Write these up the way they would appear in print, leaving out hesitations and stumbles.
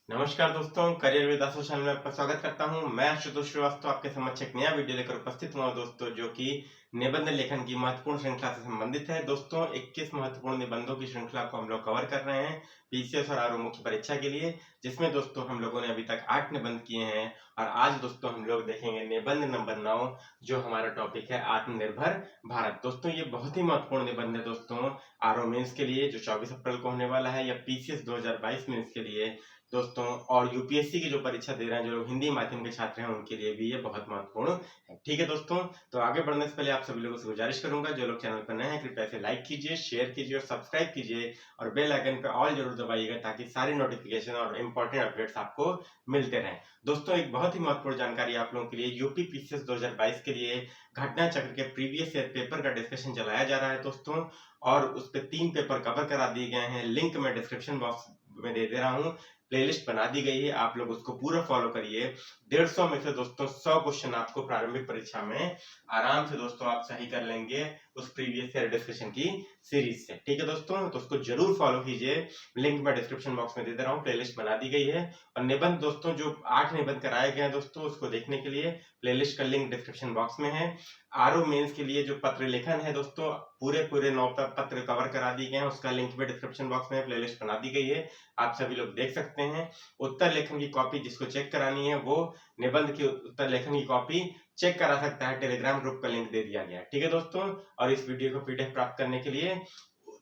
नमस्कार दोस्तों, career with Ashu channel में आपका स्वागत करता हूं। मैं आशुतोष श्रीवास्तव आपके समक्ष एक नया वीडियो लेकर उपस्थित हुआ हूं दोस्तों, जो कि निबंध लेखन की महत्वपूर्ण श्रृंखला से संबंधित है। दोस्तों 21 महत्वपूर्ण निबंधों की श्रृंखला को हम लोग कवर कर रहे हैं पीसीएस और आरओ मुख्य परीक्षा के लिए, जिसमें दोस्तों हम लोगों ने अभी तक 8 निबंध किए हैं। और आज दोस्तों हम लोग देखेंगे निबंध नंबर 9, जो हमारा टॉपिक है आत्मनिर्भर भारत। दोस्तों ये बहुत ही महत्वपूर्ण निबंध है दोस्तों, आरओ मेंस के लिए जो 24 अप्रैल को होने वाला है, या पीसीएस 2022 मेंस के लिए दोस्तों, और यूपीएससी की जो परीक्षा दे रहे हैं जो लोग हिंदी माध्यम के छात्र हैं, उनके लिए भी ये बहुत महत्वपूर्ण है। ठीक है दोस्तों, तो आगे बढ़ने से पहले आप सभी लोगों से गुजारिश करूंगा, जो लोग चैनल पर नए हैं कृपया से लाइक कीजिए, शेयर कीजिए और सब्सक्राइब कीजिए, और बेल आइकन पर ऑल जरूर दबाइएगा ताकि सारी नोटिफिकेशन और इंपॉर्टेंट अपडेट्स आपको मिलते रहें। दोस्तों एक बहुत ही महत्वपूर्ण जानकारी आप लोगों के लिए, यूपी पीसीएस 2022 के लिए घटना चक्र के प्रीवियस ईयर पेपर का डिस्कशन चलाया जा रहा है दोस्तों, और उस पर 3 पेपर कवर करा दिए गए हैं। लिंक मैं डिस्क्रिप्शन बॉक्स में दे दे रहा हूँ, प्लेलिस्ट बना दी गई है, आप लोग उसको पूरा फॉलो करिए। 150 में से दोस्तों 100 क्वेश्चन आपको प्रारंभिक परीक्षा में आराम से दोस्तों आप सही कर लेंगे उस प्रीवियस ईयर डिस्कशन की सीरीज से। ठीक है दोस्तों, तो उसको जरूर फॉलो कीजिए। लिंक मैं डिस्क्रिप्शन बॉक्स में दे दे रहा हूँ, प्लेलिस्ट बना दी गई है। और निबंध दोस्तों जो 8 निबंध कराए गए हैं दोस्तों, उसको देखने के लिए प्लेलिस्ट का लिंक डिस्क्रिप्शन बॉक्स में है। आरओ मेंस के लिए जो पत्र लेखन है दोस्तों, पूरे 9 पत्र कवर करा दिए गए हैं, उसका लिंक भी डिस्क्रिप्शन बॉक्स में प्लेलिस्ट बना दी गई है, आप सभी लोग देख सकते हैं। उत्तर लेखन की कॉपी जिसको चेक करानी है, वो निबंध की उत्तर लेखन की कॉपी चेक करा सकता है, टेलीग्राम ग्रुप का लिंक दे दिया गया है। ठीक है दोस्तों, और इस वीडियो को पीडीएफ प्राप्त करने के लिए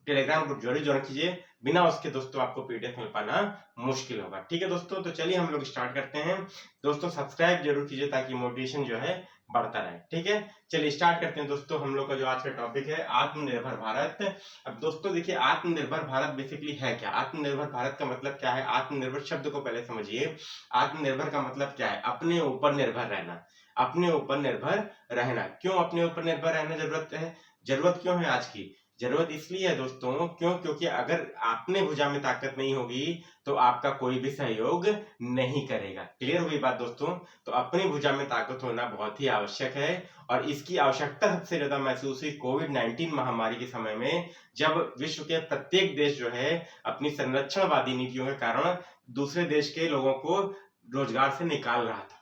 टेलीग्राम ग्रुप जरूर ज्वाइन कीजिए, बिना उसके दोस्तों आपको पीडीएफ मिल पाना मुश्किल होगा। ठीक है दोस्तों, तो चलिए हम लोग स्टार्ट करते हैं। दोस्तों सब्सक्राइब जरूर कीजिए ताकि मोटिवेशन जो है बढ़ता रहे। ठीक है, चलिए स्टार्ट करते हैं दोस्तों। हम लोग का जो आज का टॉपिक है आत्मनिर्भर भारत। अब दोस्तों देखिए, आत्मनिर्भर भारत बेसिकली है क्या? आत्मनिर्भर भारत का मतलब क्या है? आत्मनिर्भर शब्द को पहले समझिए। आत्मनिर्भर का मतलब क्या है? अपने ऊपर निर्भर रहना। अपने ऊपर निर्भर रहना। क्यों अपने ऊपर निर्भर रहना जरूरत है? जरूरत क्यों है आज की? जरूरत इसलिए है दोस्तों, क्योंकि अगर अपने भुजा में ताकत नहीं होगी तो आपका कोई भी सहयोग नहीं करेगा। क्लियर हुई बात दोस्तों? तो अपनी भुजा में ताकत होना बहुत ही आवश्यक है, और इसकी आवश्यकता सबसे ज्यादा महसूस हुई कोविड-19 महामारी के समय में, जब विश्व के प्रत्येक देश जो है अपनी संरक्षणवादी नीतियों के कारण दूसरे देश के लोगों को रोजगार से निकाल रहा था।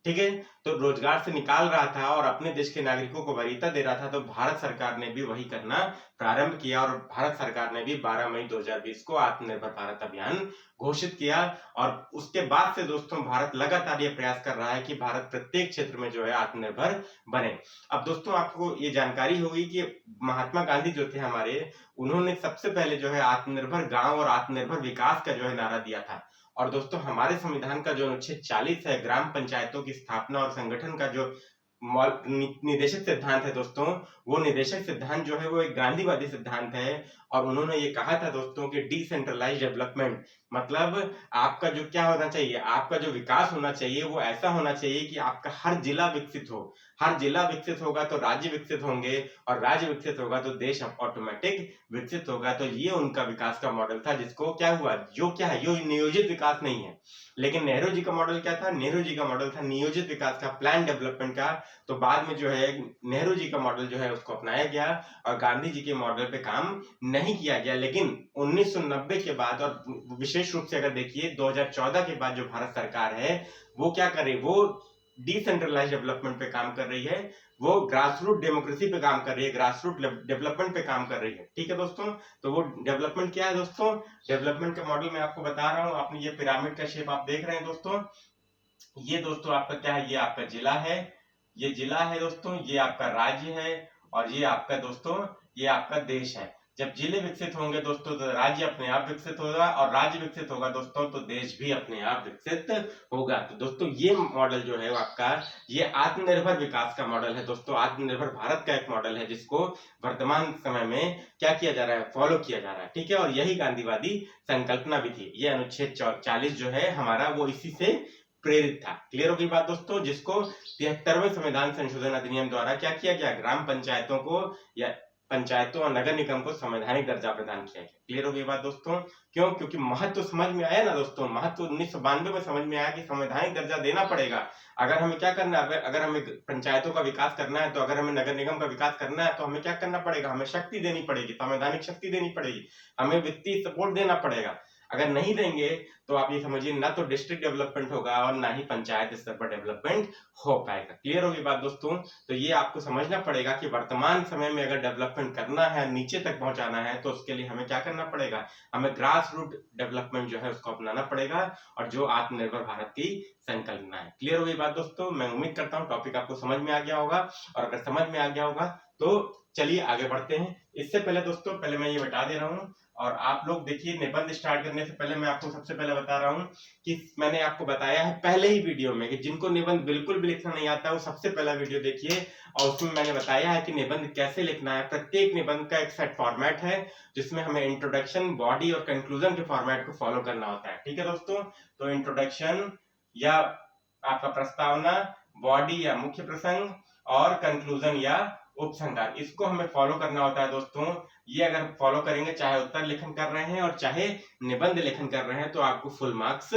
ठीक है, तो रोजगार से निकाल रहा था और अपने देश के नागरिकों को वरीयता दे रहा था, तो भारत सरकार ने भी वही करना प्रारंभ किया, और भारत सरकार ने भी 12 मई 2020 को आत्मनिर्भर भारत अभियान घोषित किया। और उसके बाद से दोस्तों भारत लगातार ये प्रयास कर रहा है कि भारत प्रत्येक क्षेत्र में जो है आत्मनिर्भर बने। अब दोस्तों आपको ये जानकारी होगी कि महात्मा गांधी जो थे हमारे, उन्होंने सबसे पहले जो है आत्मनिर्भर गांव और आत्मनिर्भर विकास का जो है नारा दिया था। और दोस्तों हमारे संविधान का जो अनुच्छेद 40 है, ग्राम पंचायतों की स्थापना और संगठन का जो निदेशक सिद्धांत है दोस्तों, वो निदेशक सिद्धांत जो है वो एक गांधीवादी सिद्धांत है। और उन्होंने ये कहा था दोस्तों कि डिसेंट्रलाइज्ड डेवलपमेंट मतलब आपका जो क्या होना चाहिए, आपका जो विकास होना चाहिए वो ऐसा होना चाहिए कि आपका हर जिला विकसित हो। हर जिला विकसित होगा तो राज्य विकसित होंगे, और राज्य विकसित होगा तो देश ऑटोमेटिक विकसित होगा। तो ये उनका विकास का मॉडल था, जिसको क्या हुआ, जो क्या है, यो नियोजित विकास नहीं है। लेकिन नेहरू जी का मॉडल क्या था? नेहरू जी का मॉडल था नियोजित विकास का, प्लान डेवलपमेंट का। तो बाद में जो है नेहरू जी का मॉडल जो है उसको अपनाया गया, और गांधी जी के मॉडल पे काम नहीं किया गया। लेकिन 1990 के बाद, और विशेष रूप से अगर देखिए 2014 के बाद जो भारत सरकार है, वो क्या कर रही है? वो डिसेंट्रलाइज डेवलपमेंट पे काम कर रही है, वो ग्रास रूट डेमोक्रेसी पे काम कर रही है, ग्रास रूट डेवलपमेंट पे काम कर रही है। ठीक है दोस्तों, तो वो डेवलपमेंट क्या है दोस्तों? डेवलपमेंट का मॉडल मैं आपको बता रहा हूँ। आपने ये पिरामिड का शेप आप देख रहे हैं दोस्तों, ये दोस्तों आपका क्या है? ये आपका जिला है, ये जिला है दोस्तों, ये आपका राज्य है, और ये आपका दोस्तों ये आपका देश है। जब जिले विकसित होंगे दोस्तों तो राज्य अपने आप विकसित होगा, और राज्य विकसित होगा दोस्तों तो देश भी अपने आप विकसित होगा। तो दोस्तों ये मॉडल जो है वो आपका ये आत्मनिर्भर विकास का मॉडल है दोस्तों, आत्मनिर्भर भारत का एक मॉडल है, जिसको वर्तमान समय में क्या किया जा रहा है? फॉलो किया जा रहा है। ठीक है, और यही गांधीवादी संकल्पना भी थी। ये अनुच्छेद 40 जो है हमारा, वो इसी से प्रेरित था। क्लियर होगी बात दोस्तों? जिसको 73वें संविधान संशोधन अधिनियम द्वारा क्या किया गया? ग्राम पंचायतों को या पंचायतों और नगर निगम को संवैधानिक दर्जा प्रदान किया गया। क्लियर होगी बात दोस्तों? क्यों? क्योंकि महत्व समझ में आया ना दोस्तों, महत्व 1992 में समझ में आया कि संवैधानिक दर्जा देना पड़ेगा। अगर हमें क्या करना है, अगर हमें पंचायतों का विकास करना है, तो अगर हमें नगर निगम का विकास करना है, तो हमें क्या करना पड़ेगा? हमें शक्ति देनी पड़ेगी, संवैधानिक शक्ति देनी पड़ेगी, हमें वित्तीय सपोर्ट देना पड़ेगा। अगर नहीं देंगे तो आप ये समझिए ना तो डिस्ट्रिक्ट डेवलपमेंट होगा और ना ही पंचायत स्तर पर डेवलपमेंट हो पाएगा। क्लियर होगी बात दोस्तों? तो ये आपको समझना पड़ेगा कि वर्तमान समय में अगर डेवलपमेंट करना है, नीचे तक पहुंचाना है, तो उसके लिए हमें क्या करना पड़ेगा, हमें ग्रास रूट डेवलपमेंट जो है उसको अपनाना पड़ेगा और जो आत्मनिर्भर भारत की संकल्पना है। क्लियर होगी बात दोस्तों? मैं उम्मीद करता हूँ टॉपिक आपको समझ में आ गया होगा, और अगर समझ में आ गया होगा तो चलिए आगे बढ़ते हैं। इससे पहले दोस्तों, पहले मैं ये बता दे रहा हूँ, और आप लोग देखिए निबंध स्टार्ट करने से पहले मैं आपको सबसे पहले बता रहा हूँ कि मैंने आपको बताया है पहले ही वीडियो में कि जिनको निबंध बिल्कुल भी लिखना नहीं आता वो सबसे पहला वीडियो देखिए, और उसमें मैंने बताया है कि निबंध कैसे लिखना है। प्रत्येक निबंध का एक सेट फॉर्मेट है जिसमें हमें इंट्रोडक्शन, बॉडी और कंक्लूजन के फॉर्मेट को फॉलो करना होता है। ठीक है दोस्तों? तो इंट्रोडक्शन या आपका प्रस्तावना, बॉडी या मुख्य प्रसंग, और कंक्लूजन या उपसंहार, इसको हमें फॉलो करना होता है दोस्तों। ये अगर फॉलो करेंगे, चाहे उत्तर लेखन कर रहे हैं और चाहे निबंध लेखन कर रहे हैं, तो आपको फुल मार्क्स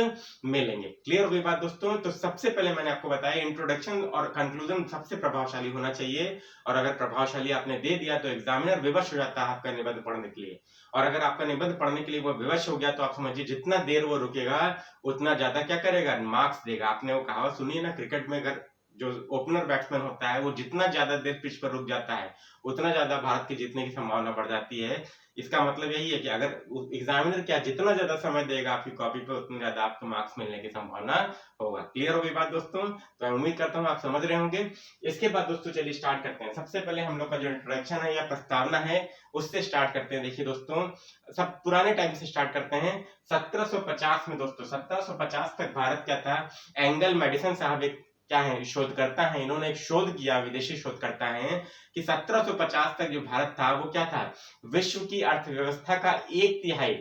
मिलेंगे। क्लियर हो गई बात दोस्तों? तो सबसे पहले मैंने आपको बताया इंट्रोडक्शन और कंक्लूजन सबसे प्रभावशाली होना चाहिए, और अगर प्रभावशाली आपने दे दिया तो एग्जामिनर विवश हो जाता है आपका निबंध पढ़ने के लिए, और अगर आपका निबंध पढ़ने के लिए वो विवश हो गया तो आप समझिए जितना देर वो रुकेगा उतना ज्यादा क्या करेगा, मार्क्स देगा। आपने वो कहावत सुनी है ना, क्रिकेट में अगर जो ओपनर बैट्समैन होता है वो जितना ज्यादा देर पिच पर रुक जाता है उतना ज्यादा भारत के जीतने की संभावना बढ़ जाती है। इसका मतलब यही है कि अगर एग्जामिनर क्या जितना ज्यादा समय देगा आपकी कॉपी पे उतना ज्यादा आपको मार्क्स मिलने की संभावना होगा। क्लियर हो गई बात दोस्तों? तो मैं उम्मीद करता हूँ आप समझ रहे होंगे। इसके बाद दोस्तों चलिए स्टार्ट करते हैं। सबसे पहले हम लोग का जो इंट्रोडक्शन है या प्रस्तावना है उससे स्टार्ट करते हैं। देखिए दोस्तों, सब पुराने टाइम से स्टार्ट करते हैं। 1750 में दोस्तों, 1750 तक भारत क्या था, एंगल मेडिसन साहब एक क्या है, शोधकर्ता है, इन्होंने एक शोध किया, विदेशी शोधकर्ता हैं, कि 1750 तक जो भारत था वो क्या था, विश्व की अर्थव्यवस्था का 1/3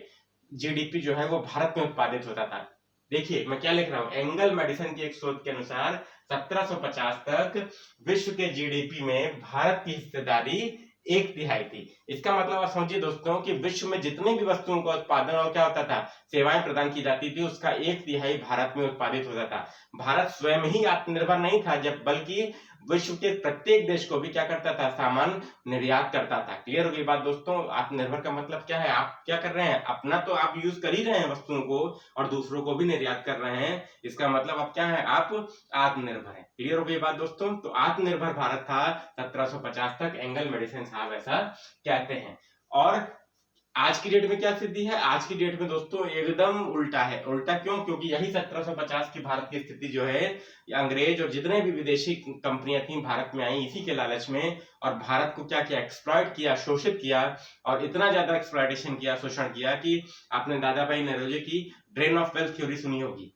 जीडीपी जो है वो भारत में उत्पादित होता था। देखिए मैं क्या लिख रहा हूं, एंगल मेडिसन की एक शोध के अनुसार 1750 तक विश्व के जीडीपी में भारत की हिस्सेदारी 1/3 थी। इसका मतलब आप समझिए दोस्तों कि विश्व में जितनी भी वस्तुओं का उत्पादन और क्या होता था, सेवाएं प्रदान की जाती थी, उसका 1/3 भारत में उत्पादित होता था। भारत स्वयं ही आत्मनिर्भर नहीं था, जब बल्कि विश्व के प्रत्येक देश को भी क्या करता था, सामान निर्यात करता था। क्लियर हो गई बात दोस्तों? आत्मनिर्भर का मतलब क्या है, आप क्या कर रहे हैं, अपना तो आप यूज कर ही रहे हैं वस्तुओं को और दूसरों को भी निर्यात कर रहे हैं। इसका मतलब आप क्या है, आप आत्मनिर्भर है। क्लियर हो गई बात दोस्तों? तो आत्मनिर्भर भारत था 1750 तक, एंगल मेडिसन साहब ऐसा कहते हैं। और आज की डेट में क्या स्थिति है, आज की डेट में दोस्तों एकदम उल्टा है। उल्टा क्यों? क्योंकि यही 1750 की भारत की स्थिति जो है, अंग्रेज और जितने भी विदेशी कंपनियां थी भारत में आई इसी के लालच में, और भारत को क्या किया, एक्सप्लॉइट किया, शोषित किया, और इतना ज्यादा एक्सप्लॉइटेशन किया, शोषण किया कि आपने दादा भाई नौरोजी की ड्रेन ऑफ वेल्थ थ्योरी सुनी होगी,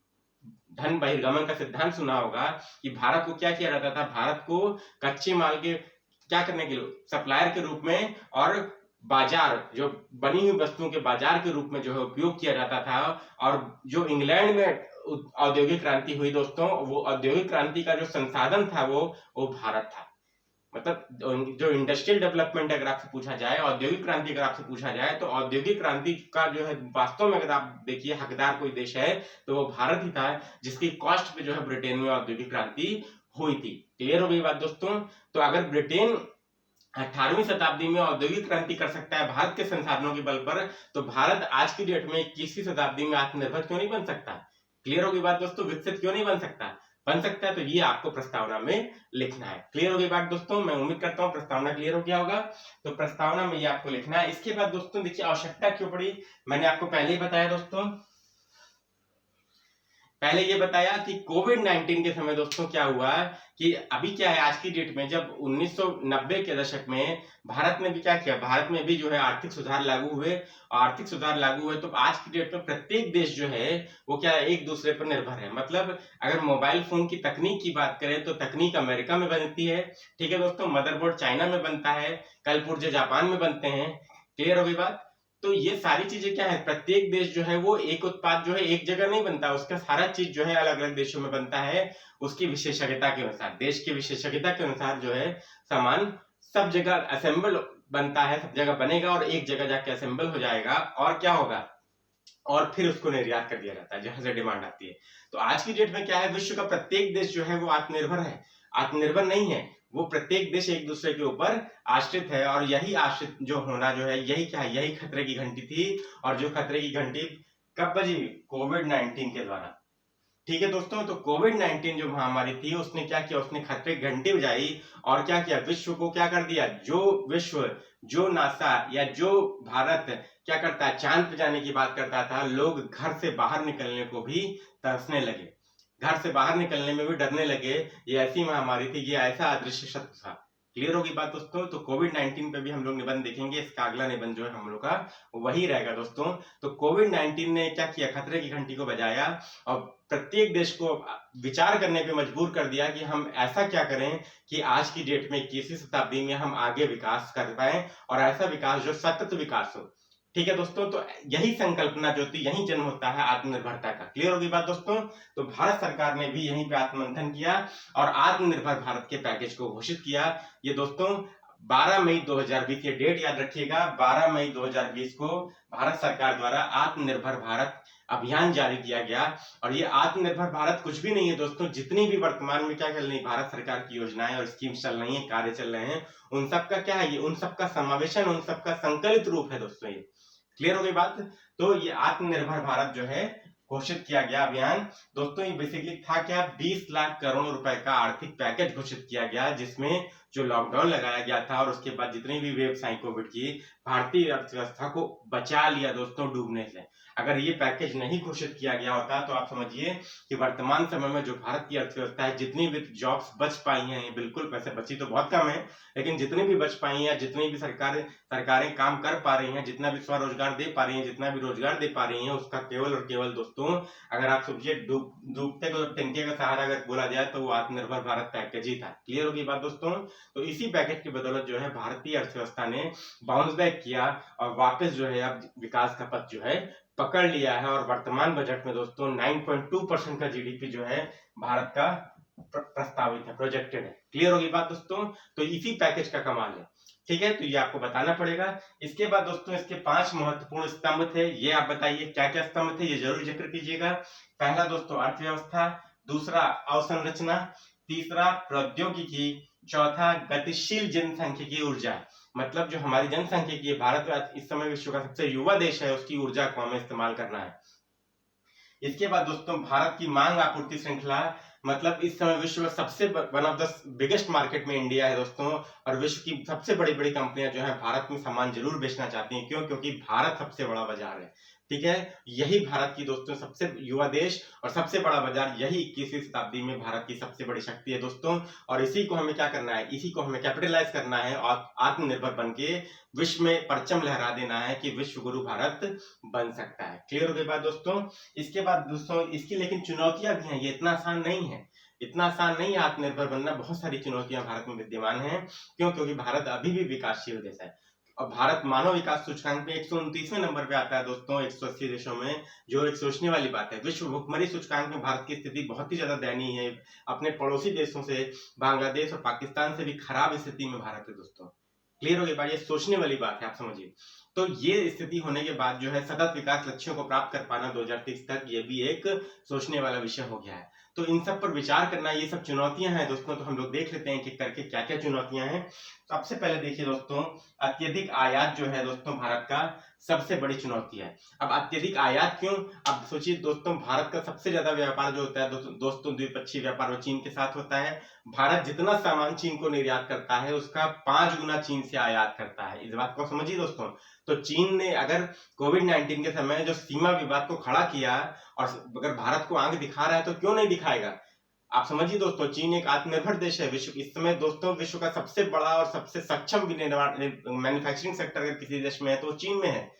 धन बहिर्गमन का सिद्धांत सुना होगा, कि भारत को क्या किया जाता था, भारत को कच्चे माल के क्या करने के लिए, सप्लायर के रूप में और बाजार, जो बनी हुई वस्तुओं के बाजार के रूप में जो है उपयोग किया जाता था। और जो इंग्लैंड में औद्योगिक क्रांति हुई दोस्तों, वो औद्योगिक क्रांति का जो संसाधन था वो भारत था। मतलब जो इंडस्ट्रियल डेवलपमेंट अगर आपसे पूछा जाए, औद्योगिक क्रांति अगर आपसे पूछा जाए, तो औद्योगिक क्रांति का जो है वास्तव में अगर आप देखिए हकदार कोई देश है तो वो भारत ही था, जिसकी कॉस्ट पे जो है ब्रिटेन में औद्योगिक क्रांति हुई थी। क्लियर हो गई बात दोस्तों? तो अगर ब्रिटेन 18वीं शताब्दी में औद्योगिक क्रांति कर सकता है भारत के संसाधनों के बल पर, तो भारत आज की डेट में 21वीं शताब्दी में आत्मनिर्भर क्यों नहीं बन सकता? क्लियर हो गई बात दोस्तों? विकसित क्यों नहीं बन सकता? बन सकता है। तो ये आपको प्रस्तावना में लिखना है। क्लियर हो गई बात दोस्तों? मैं उम्मीद करता हूं प्रस्तावना क्लियर हो गया होगा। तो प्रस्तावना में ये आपको लिखना है। इसके बाद दोस्तों देखिए आवश्यकता क्यों पड़ी, मैंने आपको पहले ही बताया दोस्तों, पहले ये बताया कि कोविड-19 के समय दोस्तों क्या हुआ कि अभी क्या है, आज की डेट में जब 1990 के दशक में भारत ने भी क्या किया, भारत में भी जो है आर्थिक सुधार लागू हुए, आर्थिक सुधार लागू हुए, तो आज की डेट में प्रत्येक देश जो है वो क्या है, एक दूसरे पर निर्भर है। मतलब अगर मोबाइल फोन की तकनीक की बात करें तो तकनीक अमेरिका में बनती है, ठीक है दोस्तों, मदरबोर्ड चाइना में बनता है, कलपुर्जे जापान में बनते हैं। क्लियर हो गई बात? तो ये सारी चीजें क्या है, प्रत्येक देश जो है वो एक उत्पाद जो है एक जगह नहीं बनता, उसका सारा चीज जो है अलग अलग देशों में बनता है, उसकी विशेषज्ञता के अनुसार, देश की विशेषज्ञता के अनुसार जो है सामान सब जगह असेंबल बनता है, सब जगह बनेगा और एक जगह जाके असेंबल हो जाएगा, और क्या होगा, और फिर उसको निर्यात कर दिया जाता है जहां से डिमांड आती है। तो आज की डेट में क्या है, विश्व का प्रत्येक देश जो है वो आत्मनिर्भर है, आत्मनिर्भर नहीं है, वो प्रत्येक देश एक दूसरे के ऊपर आश्रित है। और यही आश्रित जो होना जो है, यही क्या है, यही खतरे की घंटी थी। और जो खतरे की घंटी कब बजी? कोविड-19 के द्वारा। ठीक है दोस्तों, तो कोविड-19 जो महामारी थी उसने क्या किया, उसने खतरे की घंटी बजाई और क्या किया, विश्व को क्या कर दिया, जो नासा या जो भारत क्या करता है, चांद पे जाने की बात करता था, लोग घर से बाहर निकलने को भी तरसने लगे, घर से बाहर निकलने में भी डरने लगे। ये ऐसी महामारी थी, ये ऐसा अदृश्य शत्रु था। क्लियर होगी बात दोस्तों? तो कोविड-19 पे भी हम लोग निबंध देखेंगे, इसका अगला निबंध जो है हम लोग का वही रहेगा दोस्तों। तो कोविड-19 ने क्या किया, खतरे की घंटी को बजाया और प्रत्येक देश को विचार करने पे मजबूर कर दिया कि हम ऐसा क्या करें कि आज की डेट में 21वीं शताब्दी में हम आगे विकास कर पाए और ऐसा विकास जो सतत विकास हो। ठीक है दोस्तों, तो यही संकल्पना जो थी, यही जन्म होता है आत्मनिर्भरता का। क्लियर होगी बात दोस्तों? तो भारत सरकार ने भी यहीं पे आत्ममंथन किया और आत्मनिर्भर भारत के पैकेज को घोषित किया। ये दोस्तों 12 मई 2020, ये डेट याद रखिएगा, 12 मई 2020 को भारत सरकार द्वारा आत्मनिर्भर भारत अभियान जारी किया गया। और ये आत्मनिर्भर भारत कुछ भी नहीं है दोस्तों, जितनी भी वर्तमान में क्या चल रही भारत सरकार की योजनाएं और स्कीम्स चल रही हैं, कार्य चल रहे हैं, उन सबका क्या है, ये उन सबका समावेशन, उन सबका संकलित रूप है दोस्तों ये। क्लियर हो गई बात? तो ये आत्मनिर्भर भारत जो है घोषित किया गया अभियान दोस्तों, ये बेसिकली था क्या, 20 लाख करोड़ रुपए का आर्थिक पैकेज घोषित किया गया, जिसमें जो लॉकडाउन लगाया गया था और उसके बाद जितनी भी वेव आई कोविड की, भारतीय अर्थव्यवस्था को बचा लिया दोस्तों डूबने से। अगर ये पैकेज नहीं घोषित किया गया होता तो आप समझिए कि वर्तमान समय में जो भारत की अर्थव्यवस्था है, जितनी भी जॉब्स बच पाई हैं, ये बिल्कुल, वैसे बची तो बहुत कम है, लेकिन जितनी भी बच पाई हैं, जितनी भी सरकारें काम कर पा रही हैं, जितना भी स्वरोजगार दे पा रही हैं, जितना भी रोजगार दे पा रही हैं, उसका केवल और केवल दोस्तों, अगर आप समझिए डूबते को तिनके का सहारा अगर बोला जाए तो वो आत्मनिर्भर भारत पैकेज ही था। क्लियर होगी बात दोस्तों? तो इसी पैकेज की बदौलत जो है भारतीय अर्थव्यवस्था ने बाउंस बैक किया और वापस जो है अब विकास का पथ जो है पकड़ लिया है। और वर्तमान बजट में दोस्तों 9.2% का जीडीपी जो है भारत का प्रस्तावित है, प्रोजेक्टेड है। क्लियर होगी बात दोस्तों? तो इसी पैकेज का कमाल है। ठीक है, तो ये आपको बताना पड़ेगा। इसके बाद दोस्तों इसके 5 महत्वपूर्ण स्तंभ थे, ये आप बताइए क्या क्या स्तंभ थे, ये जरूर जिक्र कीजिएगा। पहला दोस्तों अर्थव्यवस्था, दूसरा अवसंरचना, तीसरा प्रौद्योगिकी, चौथा गतिशील जनसांख्यिकी ऊर्जा, मतलब जो हमारी जनसांख्यिकी, भारत इस समय विश्व का सबसे युवा देश है, उसकी ऊर्जा को हमें इस्तेमाल करना है। इसके बाद दोस्तों भारत की मांग आपूर्ति श्रृंखला, मतलब इस समय विश्व में सबसे one of the biggest market में इंडिया है दोस्तों, और विश्व की सबसे बड़ी बड़ी कंपनियां जो है भारत में सामान जरूर बेचना चाहती हैं। क्यों? क्योंकि भारत सबसे बड़ा बाजार है। ठीक है, यही भारत की दोस्तों सबसे युवा देश और सबसे बड़ा बाजार, यही 21वीं शताब्दी में भारत की सबसे बड़ी शक्ति है दोस्तों। और इसी को हमें क्या करना है, इसी को हमें कैपिटलाइज करना है और आत्मनिर्भर बन के विश्व में परचम लहरा देना है कि विश्व गुरु भारत बन सकता है। क्लियर हो गई बात दोस्तों? इसके बाद दोस्तों इसकी लेकिन चुनौतियां भी हैं, ये इतना आसान नहीं है, इतना आसान नहीं है आत्मनिर्भर बनना। बहुत सारी चुनौतियां भारत में विद्यमान हैं। क्यों? क्योंकि भारत अभी भी विकासशील देश है और भारत मानव विकास सूचकांक में 129वें नंबर पे आता है दोस्तों 180 देशों में, जो एक सोचने वाली बात है। विश्व भुखमरी सूचकांक में भारत की स्थिति बहुत ही ज्यादा दयनीय है, अपने पड़ोसी देशों से, बांग्लादेश और पाकिस्तान से भी खराब स्थिति में भारत है दोस्तों। क्लियर हो गई बात? ये सोचने वाली बात है, आप समझिए। तो ये स्थिति होने के बाद जो है सतत विकास लक्ष्यों को प्राप्त कर पाना 2030 तक, ये भी एक सोचने वाला विषय हो गया है। तो इन सब पर विचार करना, ये सब चुनौतियां हैं दोस्तों। तो हम लोग देख लेते हैं कि करके क्या क्या चुनौतियां हैं। सबसे पहले देखिए दोस्तों, अत्यधिक आयात जो है दोस्तों भारत का सबसे बड़ी चुनौती है। अब अत्यधिक आयात क्यों? अब सोचिए दोस्तों, भारत का सबसे ज्यादा व्यापार जो होता है दोस्तों द्विपक्षीय व्यापार वो चीन के साथ होता है। भारत जितना सामान चीन को निर्यात करता है उसका 5 गुना चीन से आयात करता है। इस बात को समझिए दोस्तों। तो चीन ने अगर कोविड-19 के समय जो सीमा विवाद को खड़ा किया और अगर भारत को आंख दिखा रहा है तो क्यों नहीं दिखाएगा? आप समझिए दोस्तों, चीन एक आत्मनिर्भर देश है। विश्व इस समय दोस्तों विश्व का सबसे बड़ा और सबसे सक्षम विनिर्माण मैन्युफैक्चरिंग सेक्टर अगर किसी देश में है तो चीन में है।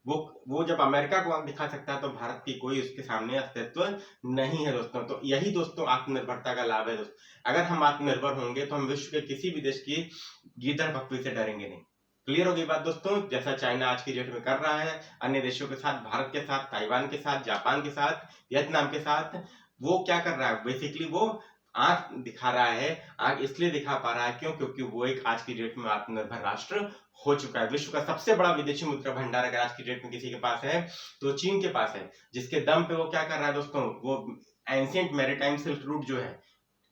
वो जब अमेरिका को आंख दिखा सकता है तो भारत की कोई उसके सामने अस्तित्व नहीं है दोस्तों। तो यही दोस्तों आत्मनिर्भरता का लाभ है दोस्तों। अगर हम आत्मनिर्भर होंगे तो हम विश्व के किसी भी देश की गीदड़ बकरी से डरेंगे नहीं। क्लियर हो गई बात दोस्तों? जैसा चाइना आज की डेट में कर रहा है अन्य देशों के साथ, भारत के साथ, ताइवान के साथ, जापान के साथ, वियतनाम के साथ, वो क्या कर रहा है, बेसिकली वो आंख दिखा रहा है। आंख इसलिए दिखा पा रहा है क्यों? क्योंकि वो एक आज की डेट में आत्मनिर्भर राष्ट्र हो चुका है। विश्व का सबसे बड़ा विदेशी मुद्रा भंडार अगर आज की डेट में किसी के पास है तो चीन के पास है, जिसके दम पे वो क्या कर रहा है दोस्तों, वो एंशिएंट मैरीटाइम सिल्क रूट जो है,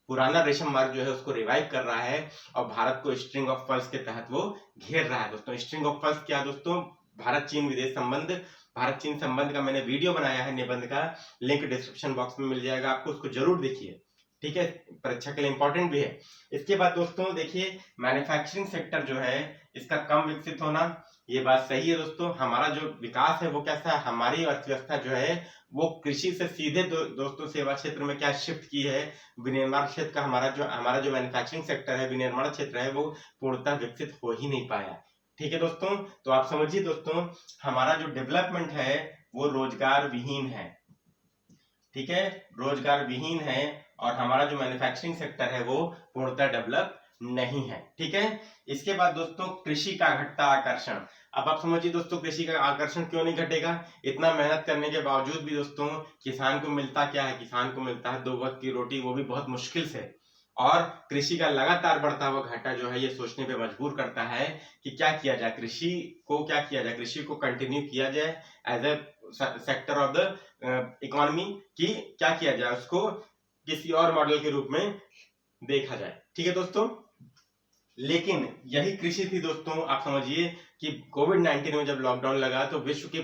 पुराना रेशम मार्ग जो है उसको रिवाइव कर रहा है और भारत को स्ट्रिंग ऑफ पर्ल्स के तहत वो घेर रहा है दोस्तों। स्ट्रिंग ऑफ पर्ल्स क्या दोस्तों? भारत चीन विदेश संबंध भारत चीन संबंध का मैंने वीडियो बनाया है, निबंध का लिंक डिस्क्रिप्शन बॉक्स में मिल जाएगा आपको, उसको जरूर देखिए, ठीक है, परीक्षा के लिए इंपॉर्टेंट भी है। इसके बाद दोस्तों देखिए, मैन्युफैक्चरिंग सेक्टर जो है इसका कम विकसित होना, ये बात सही है दोस्तों। हमारा जो विकास है वो कैसा है, हमारी अर्थव्यवस्था जो है वो कृषि से सीधे दोस्तों सेवा क्षेत्र में क्या शिफ्ट की है। विनिर्माण क्षेत्र का हमारा जो मैन्युफैक्चरिंग सेक्टर है, विनिर्माण क्षेत्र है, वो पूर्णतः विकसित हो ही नहीं पाया, ठीक है दोस्तों। तो आप समझिए दोस्तों, हमारा जो डेवलपमेंट है वो रोजगार विहीन है, ठीक है, रोजगार विहीन है, और हमारा जो मैन्युफैक्चरिंग सेक्टर है वो पूर्णतः डेवलप नहीं है, ठीक है। इसके बाद दोस्तों कृषि का घटता आकर्षण। अब आप समझिए दोस्तों, कृषि का आकर्षण क्यों नहीं घटेगा, इतना मेहनत करने के बावजूद भी दोस्तों किसान को मिलता क्या है, किसान को मिलता है 2 वक्त की रोटी, वो भी बहुत मुश्किल से। और कृषि का लगातार बढ़ता हुआ घाटा जो है ये सोचने पे मजबूर करता है कि क्या किया जाए, कृषि को क्या किया जाए, कृषि को कंटिन्यू किया जाए as a sector of the economy, की क्या किया जाए, उसको किसी और मॉडल के रूप में देखा जाए, ठीक है दोस्तों। लेकिन यही कृषि थी दोस्तों, आप समझिए कि कोविड-19 में जब लॉकडाउन लगा तो विश्व के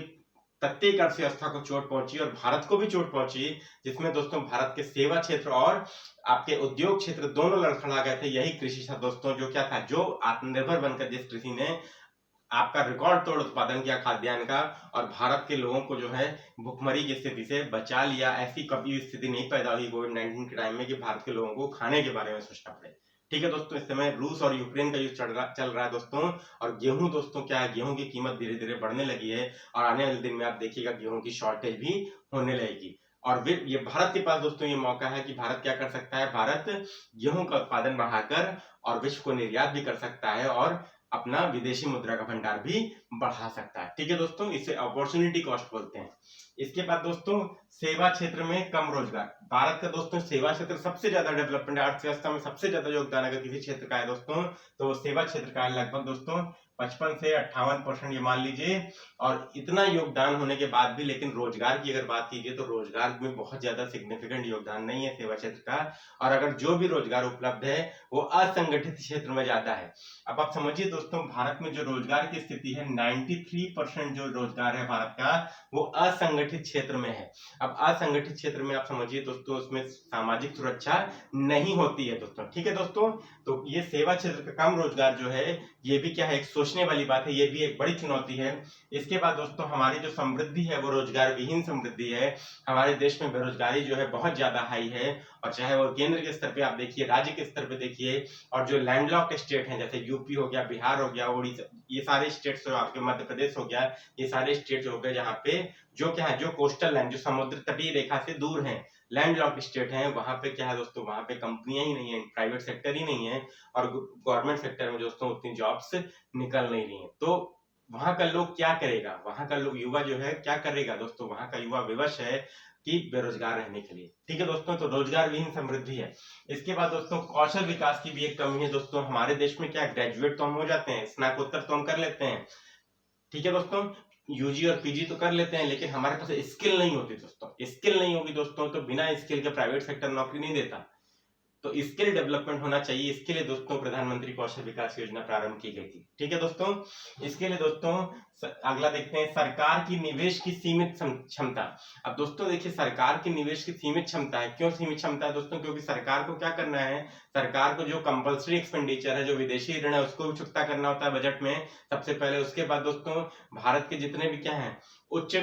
प्रत्येक अर्थव्यवस्था को चोट पहुंची और भारत को भी चोट पहुंची, जिसमें दोस्तों भारत के सेवा क्षेत्र और आपके उद्योग क्षेत्र दोनों लड़खड़ा गए थे। यही कृषि था दोस्तों, जो क्या था, जो आत्मनिर्भर बनकर जिस कृषि ने आपका रिकॉर्ड तोड़ उत्पादन किया खाद्यान्न का, और भारत के लोगों को जो है भुखमरी की स्थिति से बचा लिया। ऐसी कभी स्थिति नहीं पैदा हुई कोविड-19 के टाइम में कि भारत के लोगों को खाने के बारे में सोचना पड़े, ठीक है दोस्तों। इस समय रूस और यूक्रेन का युद्ध चल रहा है दोस्तों, और गेहूं दोस्तों क्या है, गेहूं की कीमत धीरे धीरे बढ़ने लगी है, और आने वाले दिन में आप देखिएगा गेहूं की शॉर्टेज भी होने लगेगी। और फिर ये भारत के पास दोस्तों ये मौका है कि भारत क्या कर सकता है, भारत गेहूं का उत्पादन बढ़ाकर और विश्व को निर्यात भी कर सकता है, और अपना विदेशी मुद्रा का भंडार भी बढ़ा सकता है, ठीक है दोस्तों। इसे अपॉर्चुनिटी कॉस्ट बोलते हैं। इसके बाद दोस्तों सेवा क्षेत्र में कम रोजगार। भारत का दोस्तों सेवा क्षेत्र सबसे ज्यादा डेवलपमेंट, अर्थव्यवस्था में सबसे ज्यादा योगदान अगर किसी क्षेत्र का है दोस्तों तो सेवा क्षेत्र का है, लगभग दोस्तों 55 से 58% ये मान लीजिए। और इतना योगदान होने के बाद भी लेकिन रोजगार की अगर बात कीजिए तो रोजगार में बहुत ज्यादा सिग्निफिकेंट योगदान नहीं है सेवा क्षेत्र का, और अगर जो भी रोजगार उपलब्ध है वो असंगठित क्षेत्र में ज्यादा है। अब आप समझिए दोस्तों, भारत में जो रोजगार की स्थिति है 93% जो रोजगार है भारत का वो असंगठित क्षेत्र में है। अब असंगठित क्षेत्र में आप समझिए दोस्तों उसमें सामाजिक सुरक्षा नहीं होती है दोस्तों, ठीक है दोस्तों। तो ये सेवा क्षेत्र का कम रोजगार जो है ये भी क्या है, एक सोचने वाली बात है, ये भी एक बड़ी चुनौती है। इसके बाद दोस्तों हमारी जो समृद्धि है वो रोजगार विहीन समृद्धि है। हमारे देश में बेरोजगारी जो है बहुत ज्यादा हाई है, और चाहे वो केंद्र के स्तर पे आप देखिए, राज्य के स्तर पे देखिए, और जो लैंडलॉक्ड स्टेट हैं जैसे यूपी हो गया, बिहार हो गया, उड़ीसा, ये सारे स्टेट्स, आपके मध्य प्रदेश हो गया, ये सारे स्टेट हो गए जहाँ पे जो क्या है, जो कोस्टल लाइन, जो समुद्र तटीय रेखा से दूर है, लैंडलॉक्ड स्टेट हैं, वहां पे क्या है दोस्तों, वहां पे कंपनियां ही नहीं है, प्राइवेट सेक्टर ही नहीं है, और गवर्नमेंट सेक्टर में दोस्तों उतनी जॉब्स निकल नहीं रही है। तो वहां का लोग क्या करेगा, वहां का लोग युवा जो है क्या करेगा दोस्तों, वहां का युवा विवश है कि बेरोजगार रहने के लिए, ठीक है दोस्तों। तो रोजगार विहीन समृद्धि है। इसके बाद दोस्तों कौशल विकास की भी एक कमी है दोस्तों। हमारे देश में क्या ग्रेजुएट तो हम हो जाते हैं, स्नातकोत्तर तो हम कर लेते हैं, ठीक है दोस्तों, यूजी और पीजी तो कर लेते हैं, लेकिन हमारे पास स्किल नहीं होती दोस्तों। स्किल नहीं होगी दोस्तों तो बिना स्किल के प्राइवेट सेक्टर नौकरी नहीं देता। तो स्किल डेवलपमेंट होना चाहिए, इसके लिए दोस्तों प्रधानमंत्री कौशल विकास योजना प्रारंभ की गई थी, ठीक है दोस्तों। इसके लिए दोस्तों अगला देखते हैं, सरकार की निवेश की सीमित क्षमता। अब दोस्तों देखिए, सरकार की निवेश की सीमित क्षमता है। क्यों सीमित क्षमता है दोस्तों, क्योंकि सरकार को क्या करना है, सरकार को जो कंपल्सरी एक्सपेंडिचर है, जो विदेशी ऋण है, उसको भी चुकता करना होता है बजट में सबसे पहले। उसके बाद दोस्तों भारत के जितने भी क्या है उच्च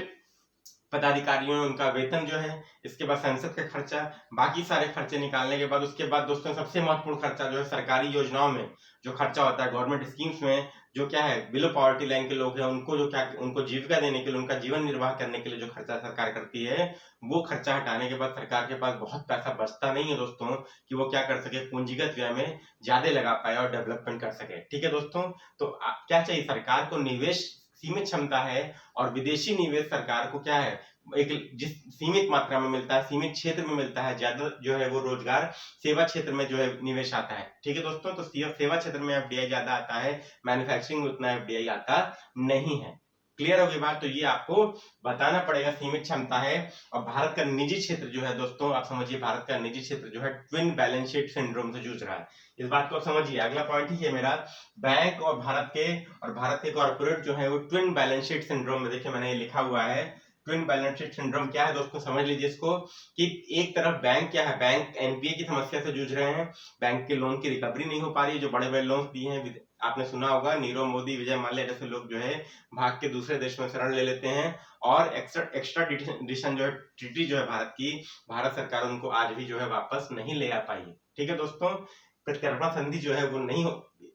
पदाधिकारियों उनका वेतन जो है, इसके बाद संसद का खर्चा, बाकी सारे खर्चे निकालने के बाद उसके बाद दोस्तों सबसे महत्वपूर्ण खर्चा जो है सरकारी योजनाओं में जो खर्चा होता है, गवर्नमेंट स्कीम्स में, जो क्या है बिलो पॉवर्टी लाइन के लोग हैं उनको जो क्या, उनको जीविका देने के लिए, उनका जीवन निर्वाह करने के लिए जो खर्चा सरकार करती है, वो खर्चा हटाने के बाद सरकार के पास बहुत पैसा बचता नहीं है दोस्तों कि वो क्या कर सके, पूंजीगत व्यय में ज्यादा लगा पाए और डेवलपमेंट कर सके, ठीक है दोस्तों। तो क्या चाहिए, सरकार को निवेश सीमित क्षमता है, और विदेशी निवेश सरकार को क्या है एक जिस सीमित मात्रा में मिलता है, सीमित क्षेत्र में मिलता है, ज्यादा जो है वो रोजगार सेवा क्षेत्र में जो है निवेश आता है, ठीक है दोस्तों। तो सेवा क्षेत्र में एफडीआई ज्यादा आता है, मैन्युफैक्चरिंग में उतना एफडीआई आता नहीं है, क्लियर होगी बात। तो ये आपको बताना पड़ेगा, सीमित क्षमता है। और भारत का निजी क्षेत्र जो है दोस्तों, आप समझिए भारत का निजी क्षेत्र जो है ट्विन बैलेंस शीट सिंड्रोम से जूझ रहा है। इस बात को समझिए। अगला पॉइंट ही है मेरा, बैंक और भारत के कॉर्पोरेट जो है वो ट्विन बैलेंस शीट सिंड्रोम में, देखिए मैंने ये लिखा हुआ है। ट्विन बैलेंस शीट सिंड्रोम क्या है दोस्तों, समझ लीजिए इसको, कि एक तरफ बैंक क्या है, बैंक एनपीए की समस्या से जूझ रहे हैं, बैंक के लोन की रिकवरी नहीं हो पा रही है, जो बड़े बड़े लोन दिए हैं, आपने सुना होगा नीरव मोदी, विजय माल्या जैसे लोग जो है भाग के दूसरे देश में शरण ले लेते हैं, और एक्स्ट्राडिशन जो है ट्रीटी जो है भारत सरकार उनको आज भी जो है वापस नहीं ले आ पाई है। ठीक है दोस्तों, प्रत्यर्पण संधि जो है वो नहीं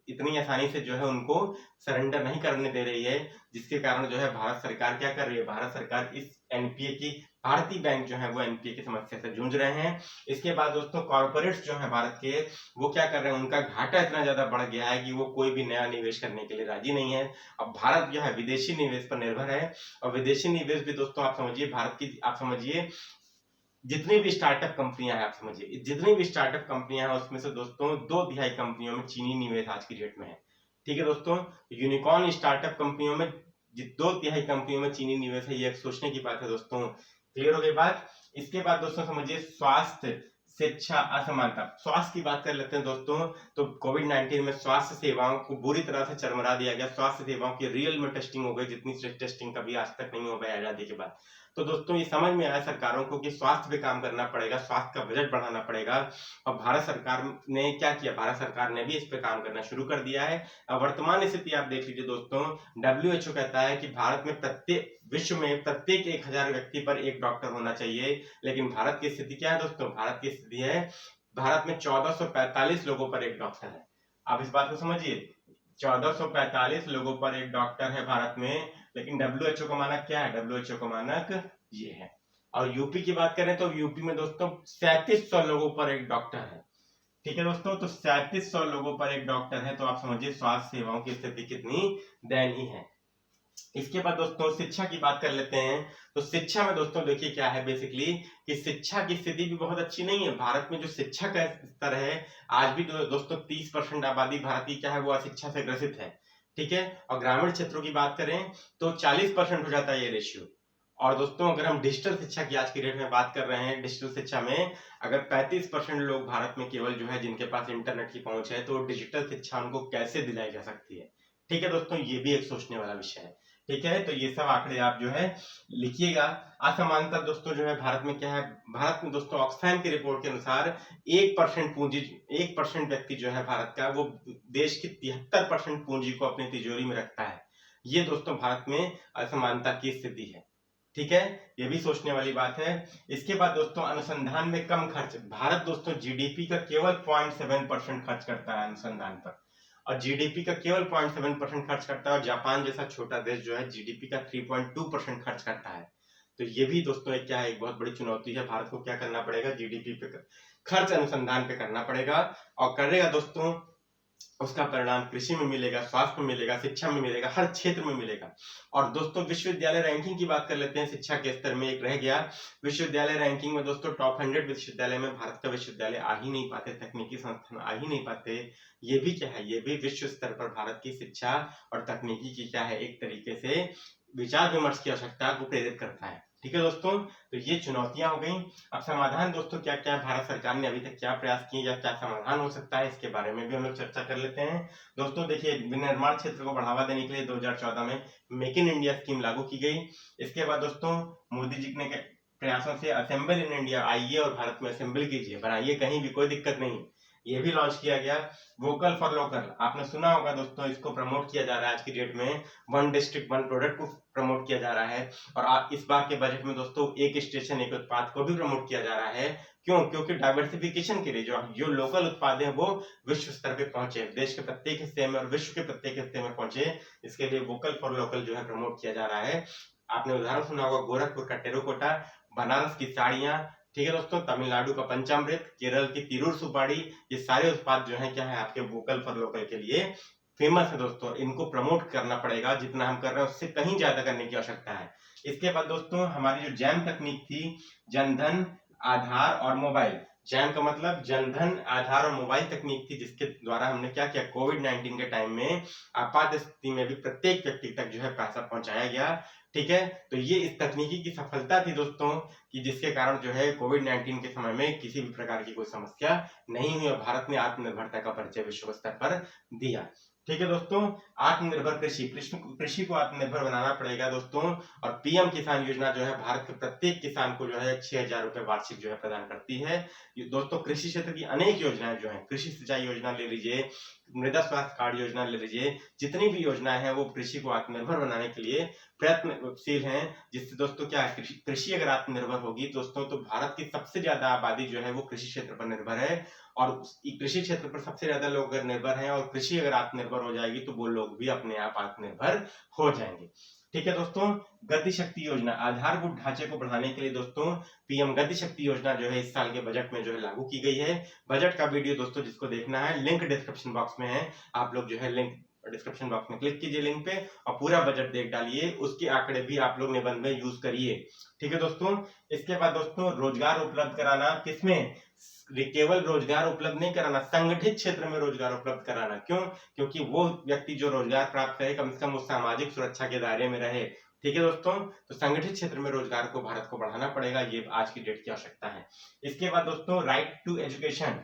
इतनी आसानी से जो है उनको सरेंडर नहीं करने दे रही है, जिसके कारण जो है भारत सरकार क्या कर रही है, भारत सरकार इस एनपीए की, भारतीय बैंक जो है वो एनपीए की समस्या से जूझ रहे हैं। इसके बाद दोस्तों कॉर्पोरेट्स जो है भारत के, वो क्या कर रहे हैं, उनका घाटा इतना ज्यादा बढ़ गया है कि वो कोई भी नया निवेश करने के लिए राजी नहीं है। अब भारत जो है विदेशी निवेश पर निर्भर है, और विदेशी निवेश भी दोस्तों आप समझिए भारत की, आप समझिए जितनी भी स्टार्टअप कंपनियां हैं, आप समझिए जितनी भी स्टार्टअप कंपनियां हैं उसमें से दोस्तों 2/3 कंपनियों में चीनी निवेश आज की डेट में है। ठीक है दोस्तों, यूनिकॉर्न स्टार्टअप कंपनियों में 2/3 कंपनियों में चीनी निवेश है, ये एक सोचने की बात है दोस्तों। क्लियर हो गई बात। इसके बाद दोस्तों समझिए स्वास्थ्य, शिक्षा, असमानता। स्वास्थ्य की बात कर लेते हैं दोस्तों, तो कोविड-19 में स्वास्थ्य सेवाओं को बुरी तरह से चरमरा दिया गया, स्वास्थ्य सेवाओं की रियल में टेस्टिंग हो गई, जितनी टेस्टिंग कभी आज तक नहीं हो पाई आजादी के बाद। तो दोस्तों ये समझ में आया सरकारों को कि स्वास्थ्य पे काम करना पड़ेगा, स्वास्थ्य का बजट बढ़ाना पड़ेगा, और भारत सरकार ने क्या किया, भारत सरकार ने भी इस पे काम करना शुरू कर दिया है। अब वर्तमान स्थिति आप देख लीजिए दोस्तों, डब्ल्यूएचओ कहता है कि भारत में विश्व में प्रत्येक 1000 व्यक्ति पर एक डॉक्टर होना चाहिए, लेकिन भारत की स्थिति क्या है दोस्तों, भारत की स्थिति है, भारत में 1445 लोगों पर एक डॉक्टर है। आप इस बात को समझिए, 1445 लोगों पर एक डॉक्टर है भारत में, लेकिन डब्ल्यूएचओ का मानक क्या है, डब्ल्यूएचओ का मानक ये है। और यूपी की बात करें तो यूपी में दोस्तों 3700 लोगों पर एक डॉक्टर है। ठीक है दोस्तों, तो 3700 लोगों पर एक डॉक्टर है, तो आप समझिए स्वास्थ्य सेवाओं की स्थिति कितनी दयनीय है। इसके बाद दोस्तों शिक्षा की बात कर लेते हैं। तो शिक्षा में दोस्तों देखिए क्या है बेसिकली, कि शिक्षा की स्थिति भी बहुत अच्छी नहीं है। भारत में जो शिक्षा का स्तर है, आज भी दोस्तों 30% आबादी भारत की क्या है, वो अशिक्षा से ग्रसित है। ठीक है, और ग्रामीण क्षेत्रों की बात करें तो 40% हो जाता है ये रेशियो। और दोस्तों अगर हम डिजिटल शिक्षा की आज की डेट में बात कर रहे हैं, डिजिटल शिक्षा में अगर 35% लोग भारत में केवल जो है जिनके पास इंटरनेट की पहुंच है, तो डिजिटल शिक्षा उनको कैसे दिलाई जा सकती है। ठीक है दोस्तों, ये भी एक सोचने वाला विषय है। ठीक है, तो ये सब आंकड़े आप जो है लिखिएगा। असमानता दोस्तों जो है भारत में क्या है, भारत में दोस्तों ऑक्सफैम की रिपोर्ट के अनुसार 1% व्यक्ति जो है भारत का, वो देश की 73% पूंजी को अपनी तिजोरी में रखता है। ये दोस्तों भारत में असमानता की स्थिति है। ठीक है, ये भी सोचने वाली बात है। इसके बाद दोस्तों अनुसंधान में कम खर्च। भारत दोस्तों जीडीपी का केवल 0.7% खर्च करता है अनुसंधान पर, और जीडीपी का केवल 0.7% खर्च करता है, और जापान जैसा छोटा देश जो है जीडीपी का 3.2% खर्च करता है। तो ये भी दोस्तों एक क्या है, एक बहुत बड़ी चुनौती है। भारत को क्या करना पड़ेगा, जीडीपी पे खर्च अनुसंधान पे करना पड़ेगा, और करेगा दोस्तों उसका परिणाम कृषि में मिलेगा, स्वास्थ्य में मिलेगा, शिक्षा में मिलेगा, हर क्षेत्र में मिलेगा। और दोस्तों विश्वविद्यालय रैंकिंग की बात कर लेते हैं। शिक्षा के स्तर में एक रह गया, विश्वविद्यालय रैंकिंग में दोस्तों टॉप 100 विश्वविद्यालय में भारत का विश्वविद्यालय आ ही नहीं पाते, तकनीकी संस्थान आ ही नहीं पाते। ये भी क्या है, ये भी विश्व स्तर पर भारत की शिक्षा और तकनीकी की क्या है, एक तरीके से विचार विमर्श की आवश्यकता को प्रेरित करता है। ठीक है दोस्तों, तो ये चुनौतियां हो गई। अब समाधान दोस्तों क्या क्या भारत सरकार ने अभी तक क्या प्रयास किए या क्या समाधान हो सकता है, इसके बारे में भी हम लोग चर्चा कर लेते हैं। दोस्तों देखिए, विनिर्माण क्षेत्र को बढ़ावा देने के लिए 2014 में मेक इन इंडिया स्कीम लागू की गई। इसके बाद दोस्तों मोदी जी ने प्रयासों से असेंबल इन इंडिया, आइए और भारत में असेंबल कीजिए, बनाइए कहीं भी, कोई दिक्कत नहीं, ये भी लॉन्च किया गया। वोकल फॉर लोकल आपने सुना होगा दोस्तों, इसको प्रमोट किया जा रहा है आज की डेट में। वन डिस्ट्रिक्ट वन प्रोडक्ट को प्रमोट किया जा रहा है, और इस बार के बजट में दोस्तों एक स्टेशन एक उत्पाद को भी प्रमोट किया जा रहा है। क्यों, क्योंकि डाइवर्सिफिकेशन के लिए जो लोकल उत्पाद है वो विश्व स्तर पे पहुंचे, देश के प्रत्येक हिस्से में और विश्व के प्रत्येक हिस्से में पहुंचे, इसके लिए वोकल फॉर लोकल जो है प्रमोट किया जा रहा है। आपने उदाहरण सुना होगा गोरखपुर का टेराकोटा, बनारस की साड़ियां, ठीक है दोस्तों, तमिलनाडु का पंचामृत, केरल की तिरूर सुपारी, ये सारे उत्पाद जो है क्या है आपके वोकल फॉर लोकल के लिए फेमस है दोस्तों। इनको प्रमोट करना पड़ेगा, जितना हम कर रहे हैं उससे कहीं ज्यादा करने की आवश्यकता है। इसके बाद दोस्तों हमारी जो जैम तकनीक थी, जनधन, आधार और मोबाइल, जैन का मतलब जनधन आधार और मोबाइल तकनीक थी, जिसके द्वारा हमने क्या किया, कोविड-19 के टाइम में आपात स्थिति में भी प्रत्येक व्यक्ति तक जो है पैसा पहुंचाया गया। ठीक है, तो ये इस तकनीकी की सफलता थी दोस्तों, कि जिसके कारण जो है कोविड-19 के समय में किसी भी प्रकार की कोई समस्या नहीं हुई और भारत ने आत्मनिर्भरता का परिचय विश्व स्तर पर दिया। ठीक है दोस्तों, आत्मनिर्भर कृषि, कृषि को आत्मनिर्भर बनाना पड़ेगा दोस्तों। और पीएम किसान योजना जो है भारत के प्रत्येक किसान को जो है 6,000 रुपए वार्षिक जो है प्रदान करती है। दोस्तों कृषि क्षेत्र की अनेक योजनाएं जो है, कृषि सिंचाई योजना ले लीजिए, मृदा स्वास्थ्य कार्ड योजना ले लीजिए, जितनी भी योजनाएं हैं वो कृषि को आत्मनिर्भर बनाने के लिए प्रयत्नशील हैं। जिससे दोस्तों क्या है, कृषि अगर आत्मनिर्भर होगी दोस्तों, तो भारत की सबसे ज्यादा आबादी जो है वो कृषि क्षेत्र पर निर्भर है। और कृषि क्षेत्र पर सबसे ज्यादा लोग अगर निर्भर हैं और कृषि अगर आत्मनिर्भर हो जाएगी तो वो लोग भी अपने आप आत्मनिर्भर हो जाएंगे। ठीक है दोस्तों, गति शक्ति योजना, आधारभूत ढांचे को बढ़ाने के लिए दोस्तों पीएम गति शक्ति योजना जो है इस साल के बजट में जो है लागू की गई है। बजट का वीडियो दोस्तों जिसको देखना है, लिंक डिस्क्रिप्शन बॉक्स में है, आप लोग जो है लिंक डिस्क्रिप्शन बॉक्स में क्लिक कीजिए लिंक पे और पूरा बजट देख डालिए, उसके आंकड़े भी आप लोग निबंध में यूज करिए। ठीक है दोस्तों, इसके बाद दोस्तों रोजगार उपलब्ध कराना, किसमें, केवल रोजगार उपलब्ध नहीं कराना, संगठित क्षेत्र में रोजगार उपलब्ध कराना। क्यों? क्योंकि वो व्यक्ति जो रोजगार प्राप्त करे कम से कम वो सामाजिक सुरक्षा के दायरे में रहे। ठीक है दोस्तों, तो संगठित क्षेत्र में रोजगार को भारत को बढ़ाना पड़ेगा, ये आज की डेट की आवश्यकता है। इसके बाद दोस्तों राइट टू एजुकेशन,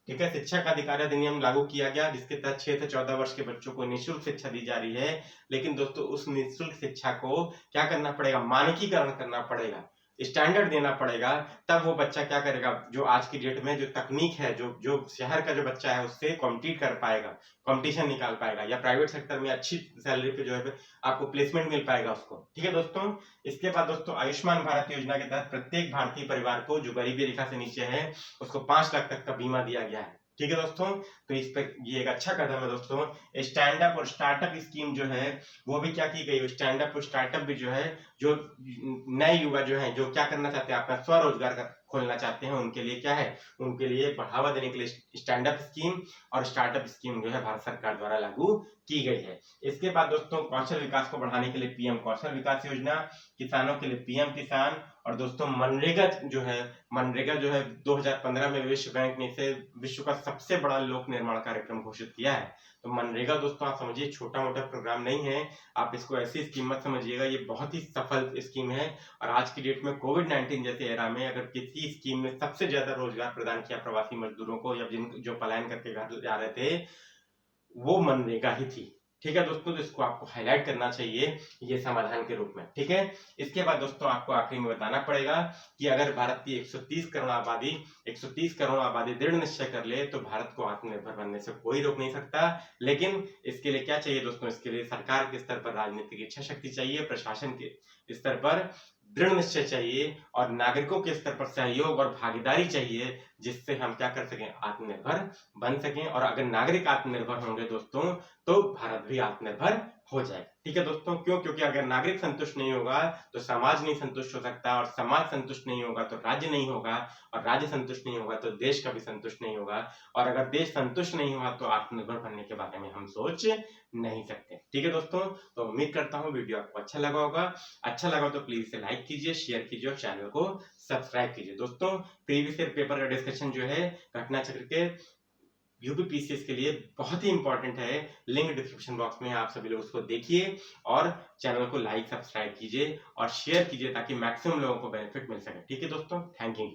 ठीक है, शिक्षा का अधिकार अधिनियम लागू किया गया, जिसके तहत 6 से 14 वर्ष के बच्चों को निःशुल्क शिक्षा दी जा रही है। लेकिन दोस्तों उस निःशुल्क शिक्षा को क्या करना पड़ेगा, मानकीकरण करना पड़ेगा, स्टैंडर्ड देना पड़ेगा, तब वो बच्चा क्या करेगा, जो आज की डेट में जो तकनीक है, जो जो शहर का जो बच्चा है उससे कॉम्पीट कर पाएगा, कंपटीशन निकाल पाएगा, या प्राइवेट सेक्टर में अच्छी सैलरी पे जो है आपको प्लेसमेंट मिल पाएगा उसको। ठीक है दोस्तों, इसके बाद दोस्तों आयुष्मान भारत योजना के तहत प्रत्येक भारतीय परिवार को जो गरीबी रेखा से नीचे है उसको 5 लाख तक का बीमा दिया गया है। ठीक है दोस्तों, तो इस पर ये एक अच्छा कदम है दोस्तों। स्टैंड अप और स्टार्टअप स्कीम जो है वो भी क्या की गई है, स्टैंड अप और स्टार्टअप भी जो है, जो नए युवा जो है जो क्या करना चाहते हैं, अपना स्वरोजगार खोलना चाहते हैं, उनके लिए क्या है, उनके लिए बढ़ावा देने के लिए स्टैंड अप स्कीम और स्टार्टअप स्कीम जो है भारत सरकार द्वारा लागू की गई है। इसके बाद दोस्तों कौशल विकास को बढ़ाने के लिए पीएम कौशल विकास योजना, किसानों के लिए पीएम किसान, और दोस्तों मनरेगा जो है, मनरेगा जो है 2015 में विश्व बैंक ने इसे विश्व का सबसे बड़ा लोक निर्माण कार्यक्रम घोषित किया है। तो मनरेगा दोस्तों आप समझिए छोटा मोटा प्रोग्राम नहीं है, आप इसको ऐसी स्कीम मत समझिएगा, ये बहुत ही सफल स्कीम है। और आज की डेट में कोविड-19 जैसे एरा में अगर किसी स्कीम में सबसे ज्यादा रोजगार प्रदान किया प्रवासी मजदूरों को या जिन जो पलायन करके घर जा रहे थे, वो मनरेगा ही थी। ठीक है दोस्तों, तो इसको आपको हाईलाइट करना चाहिए ये समाधान के रूप में। ठीक है, इसके बाद दोस्तों आपको आखिरी में बताना पड़ेगा कि अगर भारत की 130 करोड़ आबादी दृढ़ निश्चय कर ले तो भारत को आत्मनिर्भर बनने से कोई रोक नहीं सकता। लेकिन इसके लिए क्या चाहिए दोस्तों, इसके लिए सरकार के स्तर पर राजनीतिक इच्छा शक्ति चाहिए, प्रशासन के स्तर पर दृढ़ निश्चय चाहिए और नागरिकों के स्तर पर सहयोग और भागीदारी चाहिए, जिससे हम क्या कर सकें, आत्मनिर्भर बन सकें। और अगर नागरिक आत्मनिर्भर होंगे दोस्तों तो भारत भी आत्मनिर्भर हो जाए। ठीक है दोस्तों, क्यों? क्योंकि अगर नागरिक संतुष्ट नहीं होगा तो समाज नहीं संतुष्ट हो सकता, और समाज संतुष्ट नहीं होगा तो राज्य नहीं होगा, और राज्य संतुष्ट नहीं होगा तो देश का भी संतुष्ट नहीं होगा, और अगर देश संतुष्ट नहीं हुआ तो आत्मनिर्भर बनने के बारे में हम सोच नहीं सकते। ठीक है दोस्तों, तो उम्मीद करता हूँ वीडियो आपको अच्छा लगा होगा। अच्छा लगा तो प्लीज इसे लाइक कीजिए, शेयर कीजिए और चैनल को सब्सक्राइब कीजिए। दोस्तों प्रीवियस ईयर पेपर का डिस्कशन जो है घटना चक्र के यूपीपीसीएस के लिए बहुत ही इंपॉर्टेंट है, लिंक डिस्क्रिप्शन बॉक्स में है, आप सभी लोग उसको देखिए और चैनल को लाइक सब्सक्राइब कीजिए और शेयर कीजिए ताकि मैक्सिमम लोगों को बेनिफिट मिल सके। ठीक है दोस्तों, थैंक यू।